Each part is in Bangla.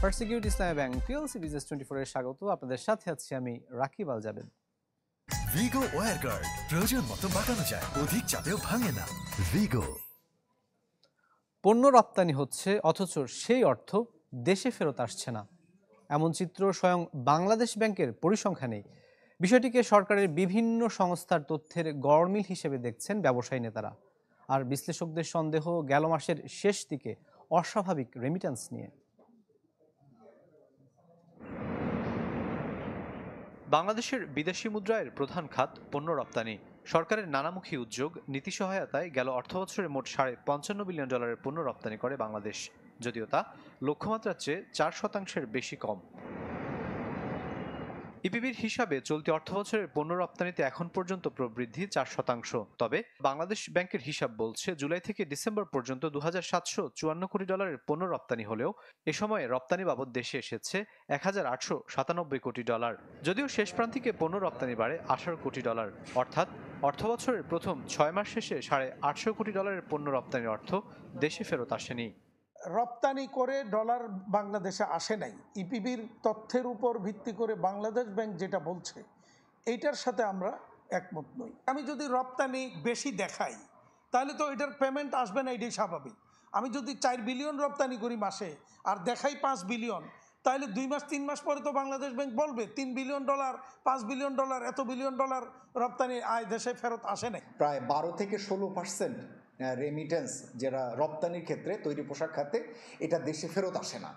ফার্স্ট সিকিউরিটি ইসলামী ব্যাংক পিএলসি বিজনেস 24 এর স্বাগত। আপনাদের সাথে আছি আমি রাকিব আল জাবেদ। ভিগো ওয়্যার গার্ড প্রয়োজন মতো বাঁকানো যায়, অধিক চাপেও ভাঙে না। ভিগো। পণ্য রপ্তানি হচ্ছে অথচ সেই অর্থ দেশে ফেরত আসছে না, এমন চিত্র স্বয়ং বাংলাদেশ ব্যাংকের পরিসংখ্যানেই। বিষয়টিকে সরকারের বিভিন্ন সংস্থার তথ্যের গড়মিল হিসেবে দেখছেন ব্যবসায়ী নেতারা। আর বিশ্লেষকদের সন্দেহ গেল মাসের শেষ দিকে অস্বাভাবিক রেমিট্যান্স নিয়ে। বাংলাদেশের বিদেশি মুদ্রায়ের প্রধান খাত পণ্য রপ্তানি। সরকারের নানামুখী উদ্যোগ, নীতি সহায়তায় গেল অর্থবছরে মোট $55 বিলিয়ন পণ্য রপ্তানি করে বাংলাদেশ, যদিও তা লক্ষ্যমাত্রার চেয়ে 4% বেশি কম। ইপিবির হিসাবে চলতি অর্থবছরের পণ্য রপ্তানিতে এখন পর্যন্ত প্রবৃদ্ধি 4%। তবে বাংলাদেশ ব্যাংকের হিসাব বলছে জুলাই থেকে ডিসেম্বর পর্যন্ত $2754 কোটি পণ্য রপ্তানি হলেও এ সময়ে রপ্তানি বাবদ দেশে এসেছে $1897 কোটি। যদিও শেষ প্রান্তিকে পণ্য রপ্তানি বাড়ে $18 কোটি, অর্থাৎ অর্থবছরের প্রথম 6 মাস শেষে $850 কোটি পণ্য রপ্তানির অর্থ দেশে ফেরত আসেনি। রপ্তানি করে ডলার বাংলাদেশে আসে নাই। ইপিবির তথ্যের উপর ভিত্তি করে বাংলাদেশ ব্যাংক যেটা বলছে এইটার সাথে আমরা একমত নই। আমি যদি রপ্তানি বেশি দেখাই তাহলে তো এটার পেমেন্ট আসবে না, এটাই স্বাভাবিক। আমি যদি 4 বিলিয়ন রপ্তানি করি মাসে আর দেখাই 5 বিলিয়ন, তাহলে 2 মাস 3 মাস পরে তো বাংলাদেশ ব্যাংক বলবে $3 বিলিয়ন, $5 বিলিয়ন, এত বিলিয়ন ডলার রপ্তানি আয় দেশে ফেরত আসে নাই। প্রায় 12 থেকে 16% রেমিটেন্স যেটা রপ্তানির ক্ষেত্রে, তৈরি পোশাক খাতে, এটা দেশে ফেরত আসে না।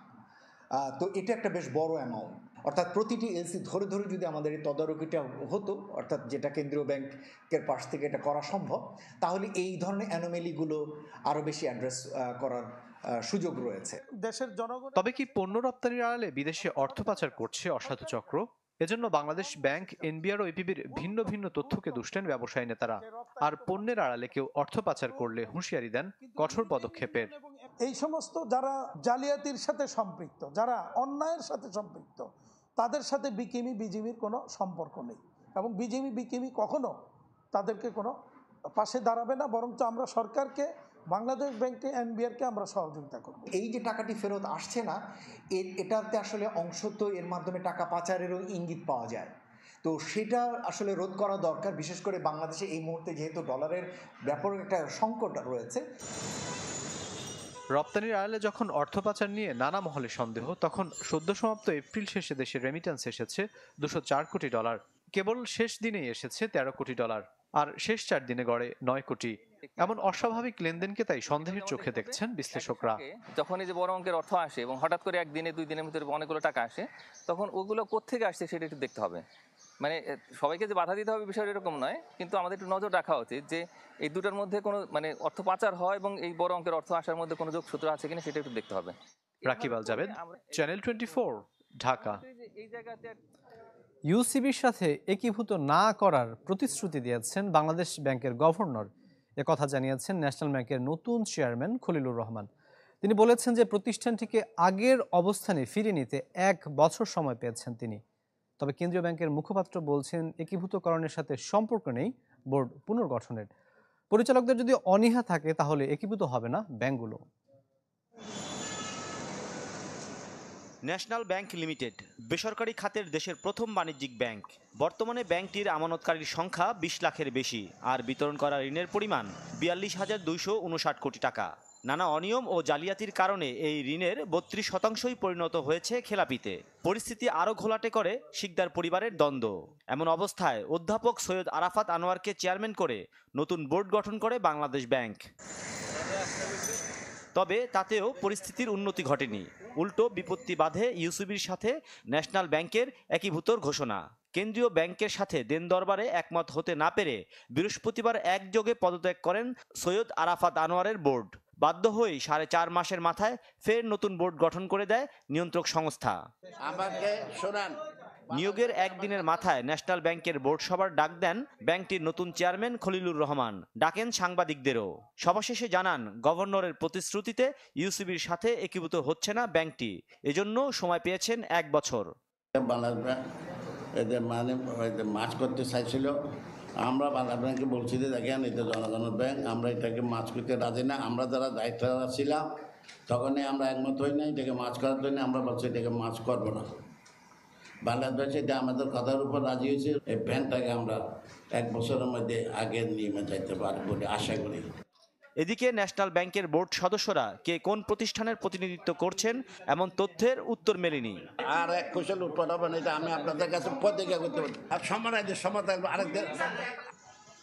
তো এটা একটা বেশ বড় অ্যামাউন্ট। অর্থাৎ প্রতিটি এলসি ধরে ধরে যদি আমাদের এই তদারকিটা হতো, অর্থাৎ যেটা কেন্দ্রীয় ব্যাংকের পাশ থেকে এটা করা সম্ভব, তাহলে এই ধরনের অ্যানোমেলিগুলো আরও বেশি অ্যাড্রেস করার সুযোগ রয়েছে। দেশের জনগণ তবে কি পণ্য রপ্তানির আড়ালে বিদেশে অর্থ পাচার করছে অসাধু চক্র? এজন্য বাংলাদেশ ব্যাংক, এনবিআর ও ইপিবির ভিন্ন ভিন্ন তথ্যকে দুষলেন ব্যবসায়ী নেতারা। আর পণ্যের আড়ালে কেউ অর্থ পাচার করলে হুঁশিয়ারি দেন কঠোর পদক্ষেপের। এই সমস্ত যারা জালিয়াতির সাথে সম্পৃক্ত, যারা অন্যায়ের সাথে সম্পৃক্ত, তাদের সাথে বিজিবির কোনো সম্পর্ক নেই এবং বিজিবি কখনো তাদেরকে কোনো পাশে দাঁড়াবে না। বরঞ্চ আমরা সরকারকে, বাংলাদেশ ব্যাংকে, এনবিআরকে আমরা সহযোগিতা করব। এই যে টাকাটি ফেরত আসছে না, এটাতে আসলে অংশ তো এর মাধ্যমে টাকা পাচারেরও ইঙ্গিত পাওয়া যায়। তো সেটা আসলে রোধ করা দরকার, বিশেষ করে বাংলাদেশে এই মুহূর্তে যেহেতু ডলারের ব্যাপক একটা সংকট রয়েছে। রপ্তানির আড়ালে যখন অর্থ পাচার নিয়ে নানা মহলে সন্দেহ, তখন সদ্য সমাপ্ত এপ্রিল শেষে দেশে রেমিট্যান্স এসেছে $204 কোটি। কেবল শেষ দিনেই এসেছে $13 কোটি, আর শেষ 4 দিনে গড়ে 9 কোটি। এমন অস্বাভাবিক লেনদেনকে তাই সন্দেহের চোখে দেখছেন বিশ্লেষকরা। যখন এই যে বড় অঙ্কের অর্থ আসে এবং হঠাৎ করে একদিনে 2 দিনের ভিতরে অনেকগুলো টাকা আসে, তখন ওগুলো কোত্থেকে আসছে সেটা একটু দেখতে হবে। মানে সবাইকে যে বাধা দিতে হবে বিষয়টা এরকম নয়, কিন্তু আমাদের একটু নজর রাখা উচিত যে এই দুটার মধ্যে কোনো অর্থ পাচার হয় এবং এই বড় অঙ্কের অর্থ আসার মধ্যে কোনো যোগসূত্র আছে কিনা সেটা একটু দেখতে হবে। রাকিব আল জাবেদ, চ্যানেল 24, ঢাকা। ইউসিবির সাথে একীভূত না করার প্রতিশ্রুতি দিয়েছেন বাংলাদেশ ব্যাংকের গভর্নর। একথা জানিয়েছেন ন্যাশনাল ব্যাংকের নতুন চেয়ারম্যান খলিলুর রহমান। তিনি বলেছেন যে প্রতিষ্ঠানটিকে আগের অবস্থানে ফিরিয়ে নিতে 1 বছর সময় পেয়েছেন তিনি। তবে কেন্দ্রীয় ব্যাংকের মুখপাত্র বলছেন একীভূতকরণের সাথে সম্পর্ক নেই বোর্ড পুনর্গঠনের। পরিচালকদের যদি অনীহা থাকে তাহলে একীভূত হবে না ব্যাংকগুলো। ন্যাশনাল ব্যাংক লিমিটেড বেসরকারি খাতের দেশের প্রথম বাণিজ্যিক ব্যাংক। বর্তমানে ব্যাংকটির আমানতকারীর সংখ্যা 20 লাখের বেশি, আর বিতরণ করা ঋণের পরিমাণ 42,259 কোটি টাকা। নানা অনিয়ম ও জালিয়াতির কারণে এই ঋণের 32%ই পরিণত হয়েছে খেলাপিতে। পরিস্থিতি আরও ঘোলাটে করে শিকদার পরিবারের দ্বন্দ্ব। এমন অবস্থায় অধ্যাপক সৈয়দ আরাফাত আনোয়ারকে চেয়ারম্যান করে নতুন বোর্ড গঠন করে বাংলাদেশ ব্যাংক। তবে তাতেও পরিস্থিতির উন্নতি ঘটেনি, উল্টো বিপত্তি বাধে ইউসিবির সাথে ন্যাশনাল ব্যাংকের একীভূতর ঘোষণা। কেন্দ্রীয় ব্যাংকের সাথে দেন দরবারে একমত হতে না পেরে বৃহস্পতিবার একযোগে পদত্যাগ করেন সৈয়দ আরাফাত আনোয়ারের বোর্ড। বাধ্য হয়ে 4.5 মাসের মাথায় ফের নতুন বোর্ড গঠন করে দেয় নিয়ন্ত্রক সংস্থা। নিয়োগের একদিনের মাথায় ন্যাশনাল ব্যাংকের বোর্ড সভার ডাক দেন ব্যাংকটির নতুন চেয়ারম্যান খলিলুর রহমান। ডাকেন সাংবাদিকদেরও। সভা শেষে জানান, গভর্নরের প্রতিশ্রুতিতে ইউসিবির সাথে একীভূত হচ্ছে না ব্যাংকটি, এজন্য সময় পেয়েছেন 1 বছর। মার্চ করতে চাইছিল, আমরা বাংলা ব্যাংকে বলছি যে দেখেন এটা জনগণের ব্যাংক, আমরা এটাকে মার্চ করতে রাজি না। আমরা যারা দায়িত্ব ছিলাম তখনই আমরা একমত হই নাই এটাকে মাছ করার জন্য, আমরা বলছি এটাকে মাছ করবো না। বাংলাদেশ এটা আমাদের কথার উপর রাজি হয়েছে, এই ব্যাংকটাকে আমরা 1 বছরের মধ্যে আগের নিয়মে যাইতে পারবো বলে আশা করি। এদিকে ন্যাশনাল ব্যাংকের বোর্ড সদস্যরা কে কোন প্রতিষ্ঠানের প্রতিনিধিত্ব করছেন এমন তথ্যের উত্তর মেলেনি। আর এক কোশ্চেন উত্তর হবে না, এটা আমি আপনাদের কাছে প্রতিজ্ঞা করতে পারি। আর সমাধান আরেকদের।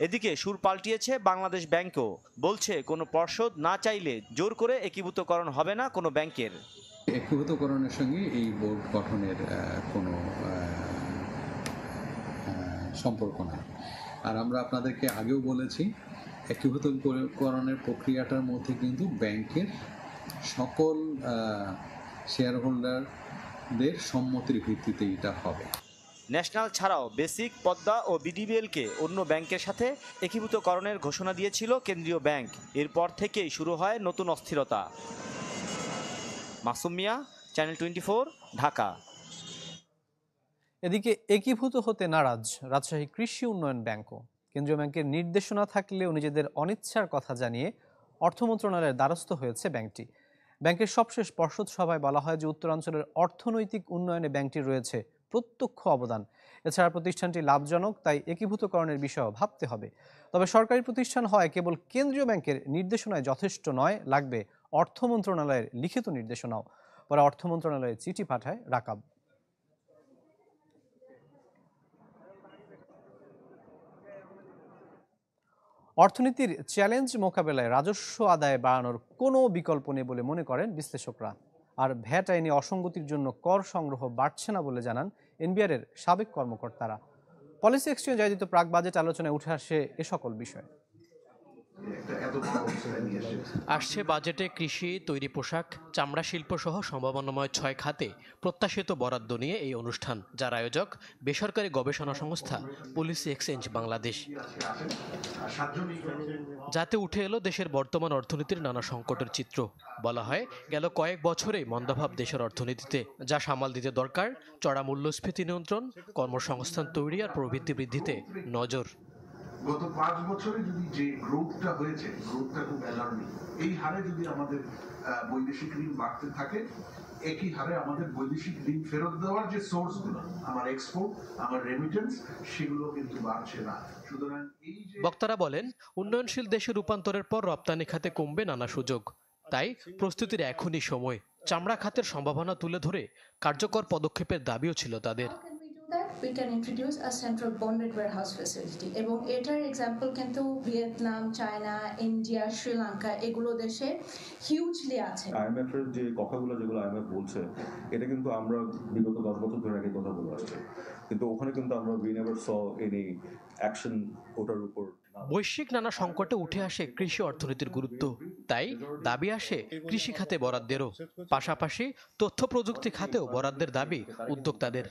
এদিকে সুর পাল্টিয়েছে বাংলাদেশ ব্যাংকও, বলছে কোনো পর্ষদ না চাইলে জোর করে একীভূতকরণ হবে না কোনো ব্যাংকের। একীভূতকরণের সঙ্গে এই বোর্ড গঠনের কোনো সম্পর্ক নাই। আর আমরা আপনাদেরকে আগেও বলেছি, একীভূতকরণের প্রক্রিয়াটার মধ্যে কিন্তু ব্যাংকের সকল শেয়ার হোল্ডারদের সম্মতির ভিত্তিতে এটা হবে। ন্যাশনাল ছাড়াও বেসিক, পদ্মা ও বিডিবিএলকে অন্য ব্যাংকের সাথে একীভূতকরণের ঘোষণা দিয়েছিল কেন্দ্রীয় ব্যাংক। এরপর থেকেই শুরু হয় নতুন অস্থিরতা। মাসুম মিয়া, চ্যানেল 24, ঢাকা। এদিকে একীভূত হতে নারাজ রাজশাহী কৃষি উন্নয়ন ব্যাংকও। কেন্দ্রীয় ব্যাংকের নির্দেশনা থাকলেও নিজেদের অনিচ্ছার কথা জানিয়ে অর্থ মন্ত্রণালয়ের দ্বারস্থ হয়েছে ব্যাংকটি। ব্যাংকের সবশেষ পর্ষদ সভায় বলা হয় যে উত্তরাঞ্চলের অর্থনৈতিক উন্নয়নে ব্যাংকটির রয়েছে প্রত্যক্ষ অবদান। এছাড়া প্রতিষ্ঠানটি লাভজনক, তাই একীভূতকরণের বিষয়েও ভাবতে হবে। তবে সরকারি প্রতিষ্ঠান হয় কেবল কেন্দ্রীয় ব্যাংকের নির্দেশনায় যথেষ্ট নয়, লাগবে অর্থ মন্ত্রণালয়ের লিখিত নির্দেশনাও। পরে অর্থ মন্ত্রণালয়ে চিঠি পাঠায় রাকাব। অর্থনীতির চ্যালেঞ্জ মোকাবেলায় রাজস্ব আদায় বাড়ানোর কোনো বিকল্প নেই বলে মনে করেন বিশ্লেষকরা। আর ভ্যাট আইনে অসঙ্গতির জন্য কর সংগ্রহ বাড়ছে না বলে জানান এনবিআরের সাবেক কর্মকর্তারা। পলিসি এক্সচেঞ্জ আয়োজিত প্রাক বাজেট আলোচনায় উঠে আসে এ সকল বিষয়। আসছে বাজেটে কৃষি, তৈরি পোশাক, চামড়া শিল্প সহ সম্ভাবনাময় 6 খাতে প্রত্যাশিত বরাদ্দ নিয়ে এই অনুষ্ঠান, যার আয়োজক বেসরকারি গবেষণা সংস্থা পলিসি এক্সচেঞ্জ বাংলাদেশ। যাতে উঠে এলো দেশের বর্তমান অর্থনীতির নানা সংকটের চিত্র। বলা হয়, গেল কয়েক বছরেই মন্দাভাব দেশের অর্থনীতিতে, যা সামাল দিতে দরকার চড়া মূল্যস্ফীতি নিয়ন্ত্রণ, কর্মসংস্থান তৈরি আর প্রবৃদ্ধি বৃদ্ধিতে নজর। গত 5 বছরে যদি যে গ্রোথটা হয়েছে, গ্রোথটা খুব অ্যালার্মিং। এই হারে যদি আমাদের বৈদেশিক ঋণ বাড়তে থাকে, একই হারে আমাদের বৈদেশিক ঋণ ফেরত দেওয়ার যে সোর্সগুলো, আমার এক্সপোর্ট, আমার রেমিটেন্স, সেগুলো কিন্তু বাড়ছে না। সুতরাং এই যে বক্তারা বলেন, উন্নয়নশীল দেশে রূপান্তরের পর রপ্তানি খাতে কমবে নানা সুযোগ। তাই প্রস্তুতির এখনই সময়। চামড়া খাতের সম্ভাবনা তুলে ধরে কার্যকর পদক্ষেপের দাবিও ছিল তাদের। We can introduce a central bonded warehouse facility এবং এটার এক্সাম্পল কিন্তু ভিয়েতনাম, চায়না, ইন্ডিয়া, শ্রীলঙ্কা এগুলো দেশে হিউজলি আছে। আইএমএফ এর যে কথাগুলো যেগুলো আইএমএফ বলছে, এটা কিন্তু আমরা বিগত 10 বছর ধরে একই কথা বলে আসছি, কিন্তু ওখানে কিন্তু আমরা we never saw any action ওটার উপর। বৈশ্বিক নানা সংকটে উঠে আসে কৃষি অর্থনীতির গুরুত্ব। তাই দাবি আসে কৃষি খাতে বরাদ্দেরও। পাশাপাশি তথ্য প্রযুক্তি খাতেও বরাদ্দের দাবি উদ্যোক্তাদের।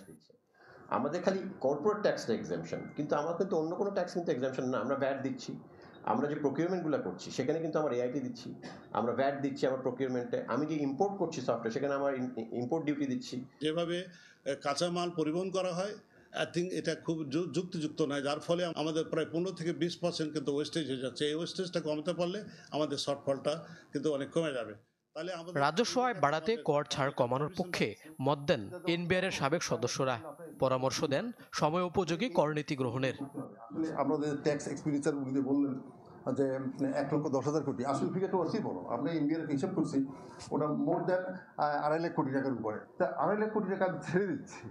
আমাদের খালি কর্পোরেট ট্যাক্সটা এক্সাম্পশন, কিন্তু আমার কিন্তু অন্য কোনো ট্যাক্স কিন্তু এক্সাম্পশন না। আমরা ভ্যাট দিচ্ছি, আমরা যে প্রকিউরমেন্টগুলো করছি সেখানে কিন্তু আমার এআইটি দিচ্ছি, আমরা ভ্যাট দিচ্ছি আমার প্রকিউরমেন্টে, আমি যে ইম্পোর্ট করছি সফটওয়্যার সেখানে আমার ইম্পোর্ট ডিউটি দিচ্ছি। যেভাবে কাঁচামাল পরিবহন করা হয়, আই থিঙ্ক এটা খুব যুক্তিযুক্ত নয়, যার ফলে আমাদের প্রায় 15 থেকে 20% কিন্তু ওয়েস্টেজ হয়ে যাচ্ছে। এই ওয়েস্টেজটা কমাতে পারলে আমাদের শর্টফলটা কিন্তু অনেক কমে যাবে। রাজস্ব আয় বাড়াতে কর ছাড় কমানোর পক্ষে মত দেন এনবিআরের সাবেক সদস্যরা। পরামর্শ দেন সময় উপযোগী করনীতি গ্রহণের। আমাদের ট্যাক্স এক্সপেন্ডিচার বললেন যে 1,10,000 কোটি, আসল ফিগারটা অবশ্যই বড়। আমরা এনবিআর হিসাব করছি, ওটা মোর দ্যান 2.5 লাখ কোটি টাকার উপরে। তা 2.5 লাখ কোটি টাকা আমি ছেড়ে দিচ্ছি।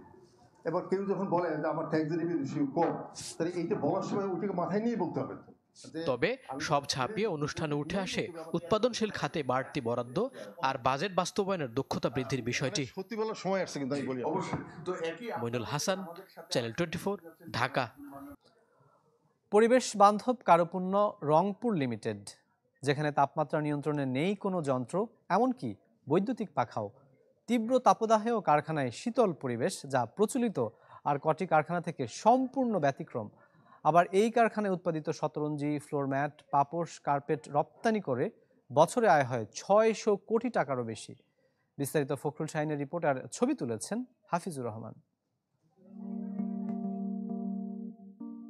এবার কেউ যখন বলে যে আমার ট্যাক্স রেভিনিউ কম, তাহলে এইটা বলার সময় ওইটাকে মাথায় নিয়ে বলতে হবে। তবে সব ছাপিয়ে অনুষ্ঠানে উঠে আসে উৎপাদনশীল খাতে বাড়তি বরাদ্দ আর বাজেট বাস্তবায়নের দক্ষতা বৃদ্ধির বিষয়টি। সত্যি বলার সময় আসছে কিন্তু আমি বলি অবশ্যই। মইনুল হাসান, চ্যানেল 24, ঢাকা। পরিবেশ বান্ধব কারুপণ্য রংপুর লিমিটেড, যেখানে তাপমাত্রা নিয়ন্ত্রণে নেই কোনো যন্ত্র, এমনকি বৈদ্যুতিক পাখাও। তীব্র তাপদাহেও কারখানায় শীতল পরিবেশ, যা প্রচলিত আর কটি কারখানা থেকে সম্পূর্ণ ব্যতিক্রম। আবার এই কারখানায় উৎপাদিত শতরঞ্জি, ফ্লোরম্যাট, পাপোশ, কার্পেট রপ্তানি করে বছরে আয় হয় 600 কোটি টাকারও বেশি। বিস্তারিত ফখরুল শাহিনের রিপোর্ট আর ছবি তুলেছেন হাফিজুর রহমান।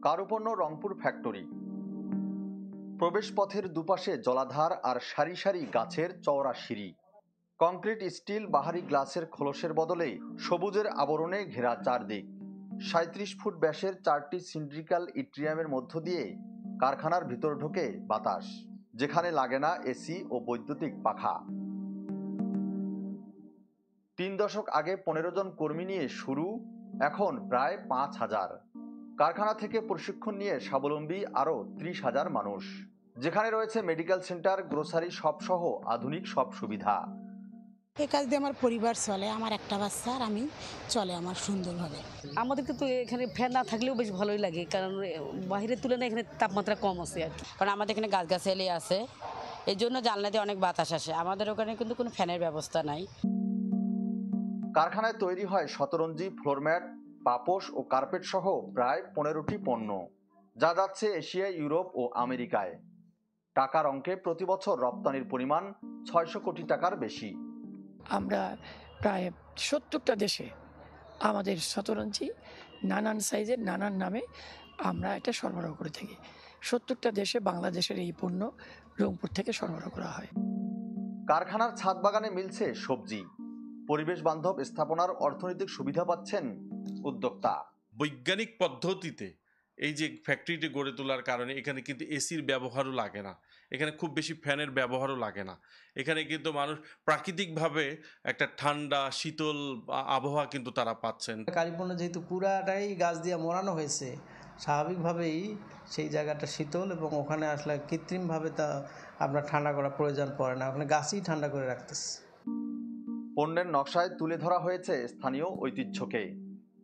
কারুপণ্য রংপুর ফ্যাক্টরি। প্রবেশপথের দুপাশে জলাধার আর সারি সারি গাছের চওড়া সিঁড়ি। কংক্রিট, স্টিল, বাহারি গ্লাসের খোলসের বদলে সবুজের আবরণে ঘেরা চারদিক। 37 ফুট ব্যাসের 4টি সিন্ড্রিক্যাল ইট্রিয়ামের মধ্য দিয়ে কারখানার ভিতর ঢোকে বাতাস, যেখানে লাগে না এসি ও বৈদ্যুতিক পাখা। 3 দশক আগে 15 জন কর্মী নিয়ে শুরু, এখন প্রায় 5000। কারখানা থেকে প্রশিক্ষণ নিয়ে স্বাবলম্বী আরও 30,000 মানুষ, যেখানে রয়েছে মেডিকেল সেন্টার, গ্রোসারি শপ সহ আধুনিক সব সুবিধা। এই কাজ দিয়ে আমার পরিবার চলে, আমার একটা বাচ্চা আর আমি চলে আমার সুন্দরভাবে। আমাদের কিন্তু এখানে ফ্যান না থাকলেও বেশ ভালোই লাগে, কারণ বাইরের তুলনায় এখানে তাপমাত্রা কম আছে আর কি। কারণ আমাদের এখানে গাছগাছালি আছে, এই জন্য জানলা দিয়ে অনেক বাতাস আসে। আমাদের ওখানে কিন্তু কোনো ফ্যানের ব্যবস্থা নাই। কারখানায় তৈরি হয় শতরঞ্জি, ফ্লোরম্যাট, পাপোশ ও কার্পেট সহ প্রায় 15টি পণ্য, যা যাচ্ছে এশিয়া, ইউরোপ ও আমেরিকায়। টাকার অঙ্কে প্রতি বছর রপ্তানির পরিমাণ 600 কোটি টাকার বেশি। আমরা প্রায় 70টা দেশে আমাদের শতরঞ্জি নানান সাইজের নানান নামে আমরা এটা সরবরাহ করে থাকি। 70টা দেশে বাংলাদেশের এই পণ্য রংপুর থেকে সরবরাহ করা হয়। কারখানার ছাদ বাগানে মিলছে সবজি। পরিবেশ বান্ধব স্থাপনার অর্থনৈতিক সুবিধা পাচ্ছেন উদ্যোক্তা। বৈজ্ঞানিক পদ্ধতিতে এই যে ফ্যাক্টরিটি গড়ে তোলার কারণে এখানে কিন্তু এসির ব্যবহারও লাগে না, এখানে খুব বেশি ফ্যানের ব্যবহারও লাগে না। এখানে কিন্তু মানুষ প্রাকৃতিকভাবে একটা ঠান্ডা শীতল আবহাওয়া কিন্তু তারা পাচ্ছেন। কারিপণ্য যেহেতু পুরাটাই গাছ দিয়ে মোড়ানো হয়েছে, স্বাভাবিকভাবেই সেই জায়গাটা শীতল, এবং ওখানে আসলে কৃত্রিমভাবে তা আপনার ঠান্ডা করার প্রয়োজন পড়ে না, ওখানে গাছই ঠান্ডা করে রাখতেছে। পণ্যের নকশায় তুলে ধরা হয়েছে স্থানীয় ঐতিহ্যকে,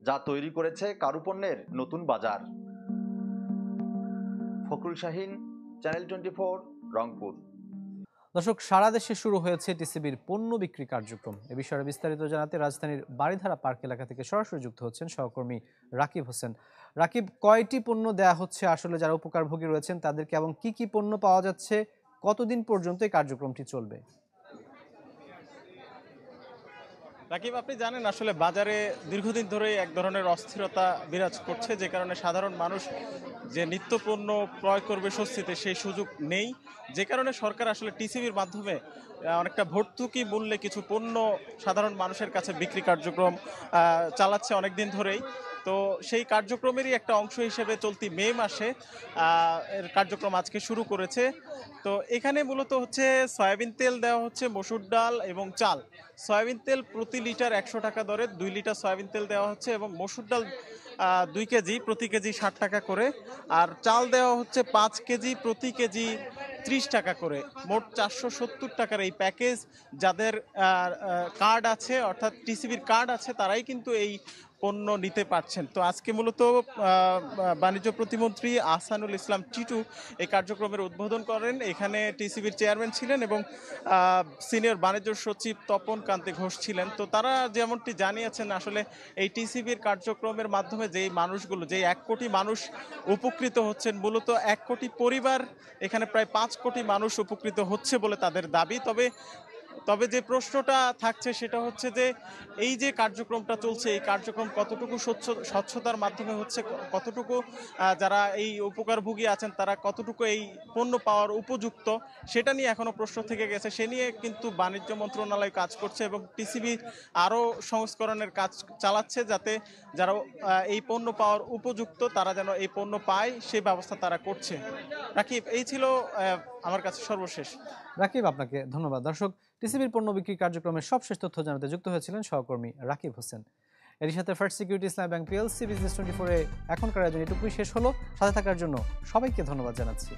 যা তৈরি করেছে কারুপণ্যের নতুন বাজার। ফখরুল শাহিন, চ্যানেল 24, রংপুর। দর্শক, সারা দেশে শুরু হয়েছে টিসিবির পণ্য বিক্রি কার্যক্রম। এ বিষয়ে বিস্তারিত জানাতে রাজধানীর বাড়িধারা পার্ক এলাকা থেকে সরাসরি যুক্ত হচ্ছেন সহকর্মী রাকিব হোসেন। রাকিব, কয়টি পণ্য দেয়া হচ্ছে আসলে যারা উপকারভোগী রয়েছেন তাদেরকে, এবং কি কি পণ্য পাওয়া যাচ্ছে, কতদিন পর্যন্ত এই কার্যক্রমটি চলবে? রাকিব, আপনি জানেন আসলে বাজারে দীর্ঘদিন ধরে এক ধরনের অস্থিরতা বিরাজ করছে, যে কারণে সাধারণ মানুষ যে নিত্য পণ্য ক্রয় করবে স্বস্তিতে সেই সুযোগ নেই, যে কারণে সরকার আসলে টিসিবির মাধ্যমে অনেকটা ভর্তুকি মূল্যে কিছু পণ্য সাধারণ মানুষের কাছে বিক্রি কার্যক্রম চালাচ্ছে অনেক দিন ধরেই। তো সেই কার্যক্রমেরই একটা অংশ হিসেবে চলতি মে মাসে এর কার্যক্রম আজকে শুরু করেছে। তো এখানে মূলত হচ্ছে সয়াবিন তেল দেওয়া হচ্ছে, মসুর ডাল এবং চাল। সয়াবিন তেল প্রতি লিটার 100 টাকা দরে 2 লিটার সয়াবিন তেল দেওয়া হচ্ছে, এবং মসুর ডাল 2 কেজি প্রতি কেজি 60 টাকা করে, আর চাল দেওয়া হচ্ছে 5 কেজি প্রতি কেজি 30 টাকা করে। মোট 470 টাকার এই প্যাকেজ যাদের কার্ড আছে, অর্থাৎ টিসিবির কার্ড আছে, তারাই কিন্তু এই পণ্য নিতে পারছেন। তো আজকে মূলত বাণিজ্য প্রতিমন্ত্রী আহসানুল ইসলাম টিটু এই কার্যক্রমের উদ্বোধন করেন। এখানে টিসিবির চেয়ারম্যান ছিলেন এবং সিনিয়র বাণিজ্য সচিব তপন কান্তি ঘোষ ছিলেন। তো তারা যেমনটি জানিয়েছেন, আসলে এই টিসিবির কার্যক্রমের মাধ্যমে যেই মানুষগুলো, যেই 1 কোটি মানুষ উপকৃত হচ্ছেন, মূলত 1 কোটি পরিবার, এখানে প্রায় 5 কোটি মানুষ উপকৃত হচ্ছে বলে তাদের দাবি। তবে যে প্রশ্নটা থাকছে সেটা হচ্ছে যে এই যে কার্যক্রমটা চলছে, এই কার্যক্রম কতটুকু স্বচ্ছতার মাধ্যমে হচ্ছে, কতটুকু যারা এই উপকারভোগী আছেন তারা কতটুকু এই পণ্য পাওয়ার উপযুক্ত, সেটা নিয়ে এখনো প্রশ্ন থেকে গেছে। সে নিয়ে কিন্তু বাণিজ্য মন্ত্রণালয় কাজ করছে এবং টিসিবি আরও সংস্করণের কাজ চালাচ্ছে, যাতে যারা এই পণ্য পাওয়ার উপযুক্ত তারা যেন এই পণ্য পায় সেই ব্যবস্থা তারা করছে। রাকিব, এই ছিল আমার কাছে সর্বশেষ। রাকিব, আপনাকে ধন্যবাদ। দর্শক, টিসিবির পণ্য বিক্রি কার্যক্রমের সবশেষ তথ্য জানাতে যুক্ত হয়েছিলেন সহকর্মী রাকিব হোসেন। এর সাথে ফার্স্ট সিকিউরিটি ইসলামী ব্যাংক পিএলসি বিজনেস 24 এ এখনকার আয়োজন এটুকুই শেষ হলো। সাথে থাকার জন্য সবাইকে ধন্যবাদ জানাচ্ছি।